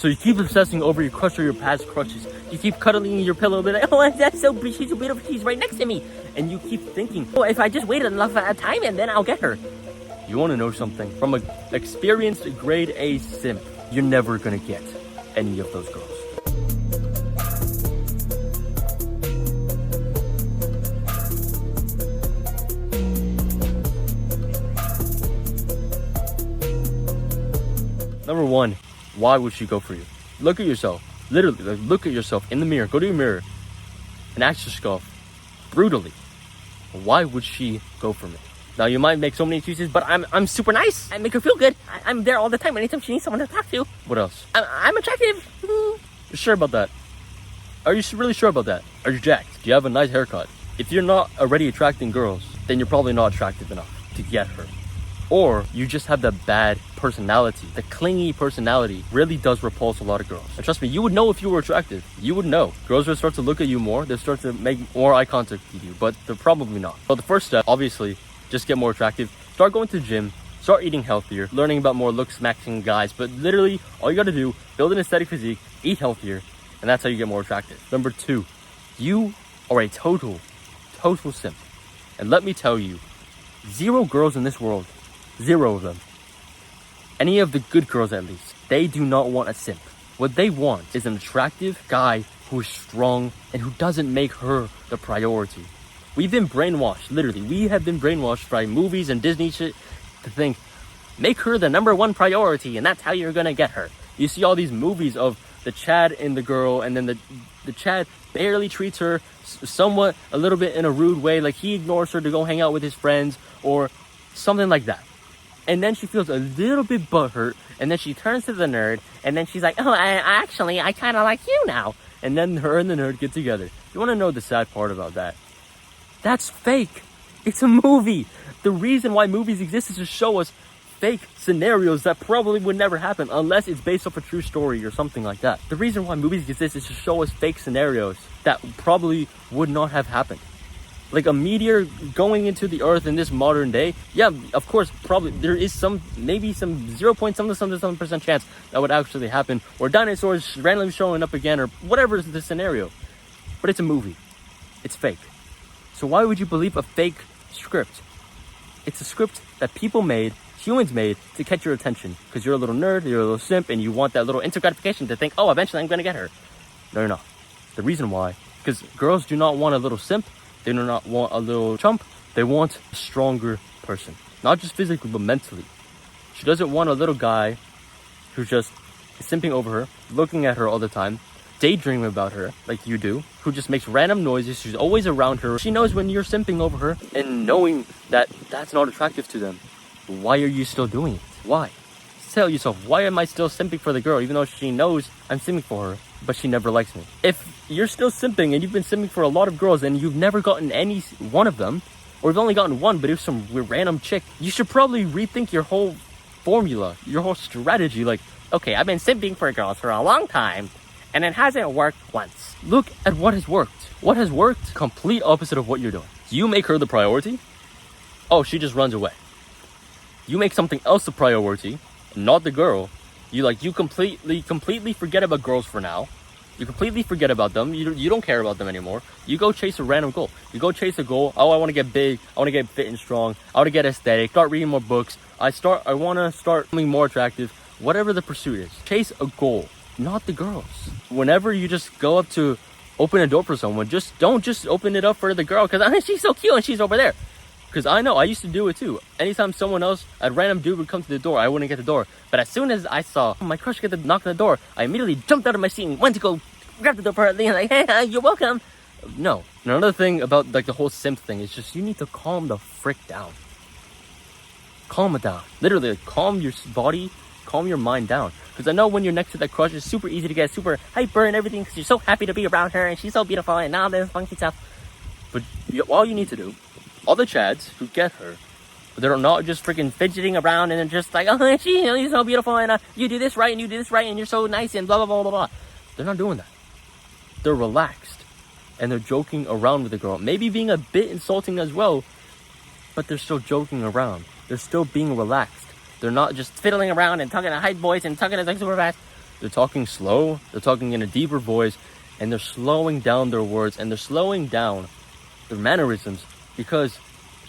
So you keep obsessing over your crush or your past crushes. You keep cuddling your pillow and be like, oh, that's so she's so beautiful, she's right next to me. And you keep thinking, oh, if I just waited enough time and then I'll get her. You want to know something? From an experienced grade A simp, you're never going to get any of those girls. Number one, why would she go for you? Look at yourself. Literally, like, look at yourself in the mirror. Go to your mirror and ask yourself brutally, why would she go for me? Now, you might make so many excuses, but I'm super nice. I make her feel good. I'm there all the time anytime she needs someone to talk to. What else? I'm attractive. You're sure about that? Are you really sure about that? Are you jacked? Do you have a nice haircut? If you're not already attracting girls, then you're probably not attractive enough to get her. Or you just have that bad personality. The clingy personality really does repulse a lot of girls. And trust me, you would know if you were attractive. You would know. Girls would start to look at you more. They'll start to make more eye contact with you, but they're probably not. So the first step, obviously, just get more attractive. Start going to the gym. Start eating healthier. Learning about more looks-matching guys. But literally, all you gotta do, build an aesthetic physique, eat healthier, and that's how you get more attractive. Number two, you are a total simp. And let me tell you, 0 girls in this world, 0 of them, any of the good girls at least, they do not want a simp. What they want is an attractive guy who is strong and who doesn't make her the priority. We've been brainwashed, literally. We have been brainwashed by movies and Disney shit to think, make her the number one priority and that's how you're gonna get her. You see all these movies of the Chad and the girl, and then the Chad barely treats her somewhat a little bit in a rude way, like he ignores her to go hang out with his friends or something like that. And then she feels a little bit butthurt, and then she turns to the nerd, and then she's like, oh, I kind of like you now. And then her and the nerd get together. You want to know the sad part about that? That's fake. It's a movie. The reason why movies exist is to show us fake scenarios that probably would never happen unless it's based off a true story or something like that. The reason why movies exist is to show us fake scenarios that probably would not have happened. Like a meteor going into the earth in this modern day, yeah, of course, probably there is maybe some 0.7% chance that would actually happen, or dinosaurs randomly showing up again, or whatever is the scenario. But it's a movie. It's fake. So why would you believe a fake script? It's a script that humans made to catch your attention, because you're a little nerd, you're a little simp, and you want that little instant gratification to think, oh, eventually I'm going to get her. No, you're not. The reason why, because girls do not want a little simp. They do not want a little chump. They want a stronger person. Not just physically, but mentally. She doesn't want a little guy who's just simping over her, looking at her all the time, daydreaming about her like you do, who just makes random noises. She's always around her. She knows when you're simping over her, and knowing that that's not attractive to them. Why are you still doing it? Why? Tell yourself, why am I still simping for the girl even though she knows I'm simping for her, but she never likes me? If you're still simping and you've been simping for a lot of girls and you've never gotten any one of them, or you've only gotten one but it was some random chick, you should probably rethink your whole formula, your whole strategy. Like, okay, I've been simping for girls for a long time and it hasn't worked once. Look at what has worked. What has worked? Complete opposite of what you're doing. You make her the priority. Oh, she just runs away. You make something else the priority, not the girl. You completely forget about girls for now. You completely forget about them. You don't care about them anymore. You go chase a random goal. You go chase a goal. Oh, I want to get big. I want to get fit and strong. I want to get aesthetic. Start reading more books. I want to start becoming more attractive. Whatever the pursuit is, chase a goal, not the girls. Whenever you just go up to open a door for someone, don't just open it up for the girl because she's so cute and she's over there. Because I know, I used to do it too. Anytime someone else, a random dude would come to the door, I wouldn't get the door. But as soon as I saw my crush get the knock on the door, I immediately jumped out of my seat and went to go grab the door for her. Like, hey, you're welcome. No. Another thing about like the whole simp thing is just you need to calm the frick down. Calm it down. Literally, like, calm your body, calm your mind down. Because I know when you're next to that crush, it's super easy to get super hyper and everything because you're so happy to be around her and she's so beautiful and all this funky stuff. But all you need to do, all the chads who get her, they're not just freaking fidgeting around and they're just like, oh, she's so beautiful and you do this right and you do this right and you're so nice and blah, blah, blah, blah, blah. They're not doing that. They're relaxed and they're joking around with the girl. Maybe being a bit insulting as well, but they're still joking around. They're still being relaxed. They're not just fiddling around and talking a high voice and talking like super fast. They're talking slow, they're talking in a deeper voice, and they're slowing down their words, and they're slowing down their mannerisms because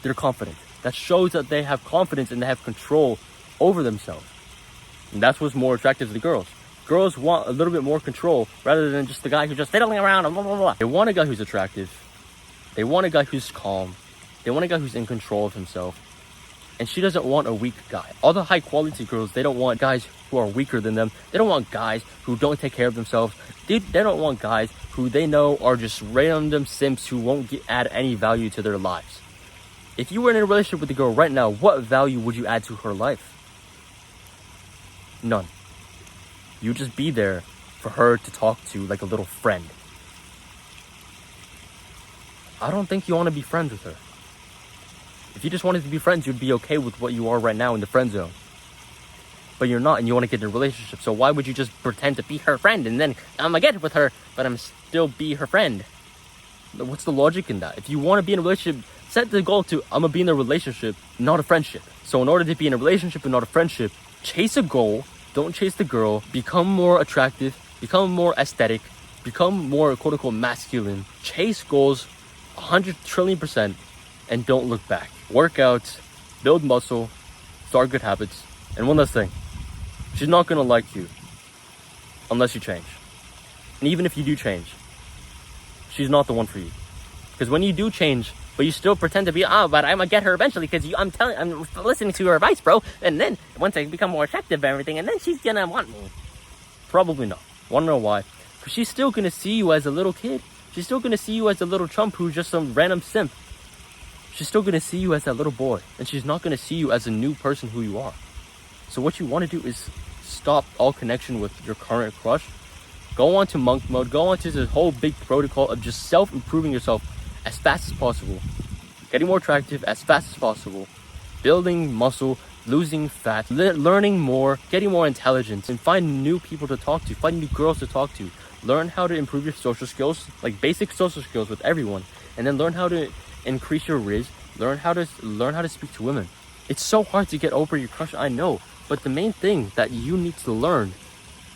they're confident. That shows that they have confidence and they have control over themselves. And that's what's more attractive to the girls. Girls want a little bit more control rather than just the guy who's just fiddling around and blah, blah, blah. They want a guy who's attractive. They want a guy who's calm. They want a guy who's in control of himself. And she doesn't want a weak guy. All the high quality girls, they don't want guys who are weaker than them. They don't want guys who don't take care of themselves. They don't want guys who they know are just random simps who won't add any value to their lives. If you were in a relationship with a girl right now, what value would you add to her life? None. You just be there for her to talk to like a little friend. I don't think you want to be friends with her. If you just wanted to be friends, you'd be okay with what you are right now in the friend zone. But you're not, and you want to get in a relationship. So why would you just pretend to be her friend and then I'm gonna get with her, but I'm still be her friend? What's the logic in that? If you want to be in a relationship, set the goal to I'm gonna be in a relationship, not a friendship. So in order to be in a relationship and not a friendship, chase a goal. Don't chase the girl. Become more attractive. Become more aesthetic. Become more quote-unquote masculine. Chase goals 100 trillion%, and don't look back. Work out, build muscle, start good habits. And one last thing, she's not gonna like you unless you change. And even if you do change, she's not the one for you. Because when you do change, but you still pretend to be, but I'm gonna get her eventually because I'm listening to her advice, bro. And then once I become more attractive and everything, and then she's gonna want me. Probably not. Wanna know why? Because she's still gonna see you as a little kid. She's still gonna see you as a little chump who's just some random simp. She's still gonna see you as that little boy, and she's not gonna see you as a new person who you are. So what you want to do is stop all connection with your current crush. Go on to monk mode. Go on to this whole big protocol of just self-improving yourself as fast as possible. Getting more attractive as fast as possible. Building muscle, losing fat, learning more, getting more intelligence, and find new people to talk to. Find new girls to talk to. Learn how to improve your social skills, like basic social skills with everyone. And then learn how to increase your riz. Learn how to speak to women. It's so hard to get over your crush, I know. But the main thing that you need to learn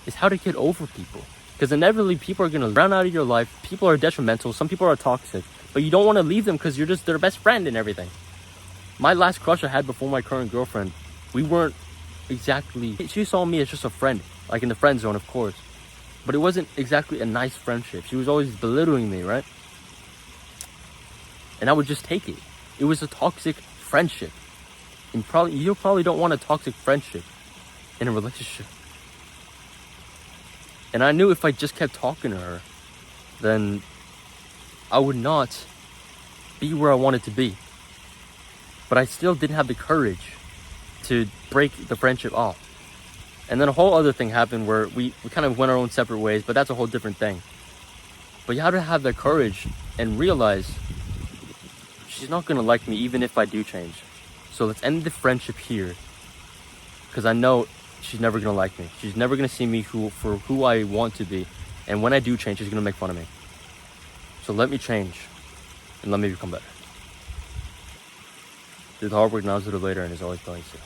is how to get over people. Because inevitably, people are going to run out of your life. People are detrimental. Some people are toxic. But you don't want to leave them because you're just their best friend and everything. My last crush I had before my current girlfriend, we weren't exactly... She saw me as just a friend. Like in the friend zone, of course. But it wasn't exactly a nice friendship. She was always belittling me, right? And I would just take it. It was a toxic friendship. And you probably don't want a toxic friendship in a relationship. And I knew if I just kept talking to her, then I would not be where I wanted to be. But I still didn't have the courage to break the friendship off. And then a whole other thing happened where we kind of went our own separate ways, but that's a whole different thing. But you have to have the courage and realize she's not going to like me even if I do change. So let's end the friendship here, because I know she's never going to like me. She's never going to see me for who I want to be. And when I do change, she's going to make fun of me. So let me change and let me become better. Do the hard work now, do it later, and it's always going to.